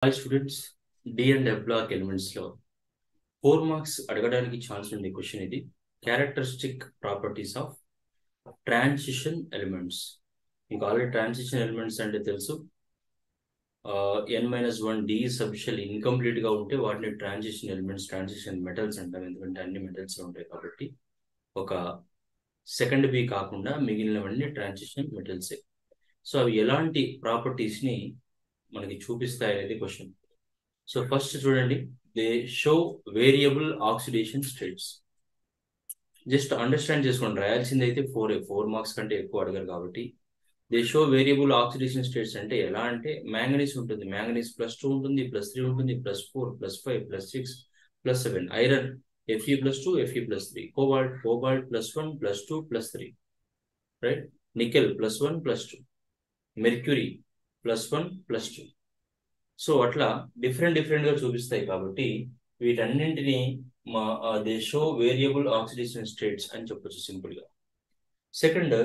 Hi students, D and F block ఎలిమెంట్స్లో 4 marks అడగడానికి chance ఉంది క్వశ్చన్ ఇది. Characteristic properties of transition elements. మీకు ఆల్రెడీ ట్రాన్సిషన్ ఎలిమెంట్స్ అంటే తెలుసు. n-1 డి సబ్షియల్ ఇన్కంప్లీట్గా ఉంటే వాటిని ట్రాన్సిషన్ ఎలిమెంట్స్, ట్రాన్సిషన్ మెటల్స్ అంటాం. ఎందుకంటే అన్ని మెటల్స్ ఉంటాయి కాబట్టి. ఒక సెకండ్ బి కాకుండా మిగిలినవన్నీ ట్రాన్సిషన్ మెటల్సే. సో అవి ఎలాంటి ప్రాపర్టీస్ని మనకి చూపిస్తాయి అనేది క్వశ్చన్. సో ఫస్ట్ చూడండి, they show variable oxidation states. Just understand చేసుకోండి, రాయాల్సింది అయితే 4 మార్క్స్ కంటే ఎక్కువ అడగరు కాబట్టి. They show variable oxidation states అంటే ఎలా అంటే, మ్యాంగనీస్ ఉంటుంది, మ్యాంగనీస్ +2 ఉంటుంది, +3 ఉంటుంది, +4, +5, +6, +7. Iron Fe+2, Fe+3. Cobalt +1, +2, +3, right. Nickel +1, +2. Mercury +1, +2. So అట్లా డిఫరెంట్ గా చూపిస్తాయి కాబట్టి వీటన్నింటినీ they show variable oxidation states అని చెప్పొచ్చు సింపుల్ గా. Second,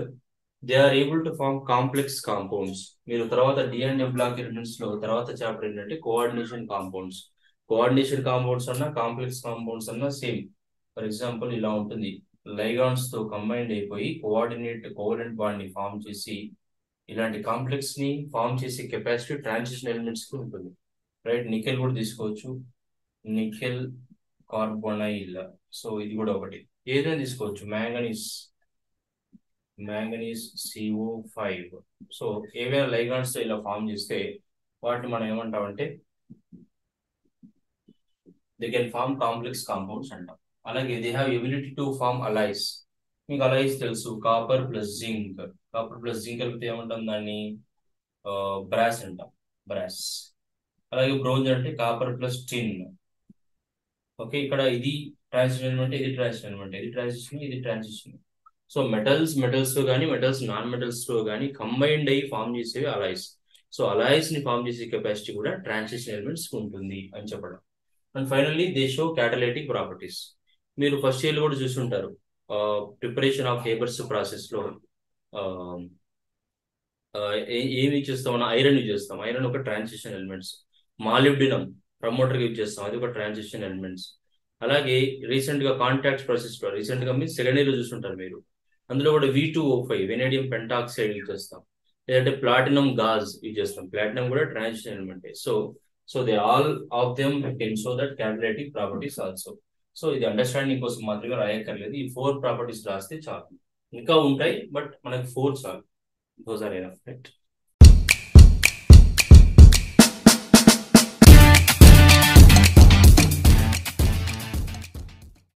they are able to form complex compounds. మీరు తర్వాత D and F block elements లో తర్వాత చాప్టర్ ఏంటంటే కోఆర్డినేషన్ కాంపౌండ్స్. కోఆర్డినేషన్ కాంపౌండ్స్ అన్నా కాంప్లెక్స్ కాంపౌండ్స్ అన్నా సేమ్. ఫర్ ఎగ్జాంపుల్ ఇలా ఉంటుంది, లైగాన్స్ తో కంబైండ్ అయిపోయి కోవలెంట్ బాండ్ ని ఫామ్ చేసి ఇలాంటి కాంప్లెక్స్ ని ఫామ్ చేసే కెపాసిటీ ట్రాన్సిషన్ ఎలిమెంట్స్ కి ఉంటుంది, రైట్. నికెల్ కూడా తీసుకోవచ్చు, నికెల్ కార్బొనైల్. సో ఇది కూడా ఒకటి. ఏదైనా తీసుకోవచ్చు, మ్యాంగనీస్ CO5. సో ఏవైనా లైగాన్స్ తో ఇలా ఫామ్ చేస్తే వాటిని మనం ఏమంటామంటే they can form complex compounds అంటాం. అలాగే they have ability to form alloys. మీకు అలైస్ తెలుసు, కాపర్ ప్లస్ జింక్ కలిపితే ఏమంటాం దాన్ని, బ్రాస్ అంటాం, బ్రాస్. అలాగే బ్రోంజ్ అంటే కాపర్ ప్లస్ టిన్. ఓకే, ఇక్కడ ఇది ట్రాన్సిషన్ ఎలిమెంట్, ఇది ట్రాన్సిషన్ ఎలిమెంట్, ఇది ట్రాన్సిషన్. సో మెటల్స్ లో కానీ నాన్ మెటల్స్ లో కానీ కంబైన్డ్ అయ్యి ఫామ్ చేసేవి అలాయిస్. సో అలాయిస్ ని ఫామ్ చేసే కెపాసిటీ కూడా ట్రాన్సిషన్ ఎలిమెంట్స్ ఉంటుంది అని చెప్పడం. And finally they show catalytic properties. మీరు ఫస్ట్ ఇయర్ కూడా చూసుంటారు, ప్రిపరేషన్ ఆఫ్ హేబర్స్ ప్రాసెస్ లో ఏమి యూజ్ చేస్తాం, ఐరన్ యూజ్ చేస్తాం. ఐరన్ ఒక transition elements. Molybdenum promoter use చేస్తాం, అది ఒక ట్రాన్సిషన్ ఎలిమెంట్స్. అలాగే రీసెంట్ గా కాంటాక్ట్ ప్రాసెస్ లో, రీసెంట్ గా మీరు సెకండ్ ఇయర్ లో చూసుంటారు మీరు, అందులో కూడా V2O5 వెనేడియం పెంటాక్సైడ్ యూజ్ చేస్తాం, లేదంటే ప్లాటినం గాజ్ యూజ్ చేస్తాం. ప్లాటినం కూడా transition element. So they all of them can show that catalytic properties also. So ఇది అండర్స్టాండింగ్ కోసం మాత్రమే రాయక్కర్లేదు, ఈ 4 ప్రాపర్టీస్ రాస్తే చాలు. ఇంకా ఉంటాయి బట్ మనకి 4 చాలు. Those are enough, right?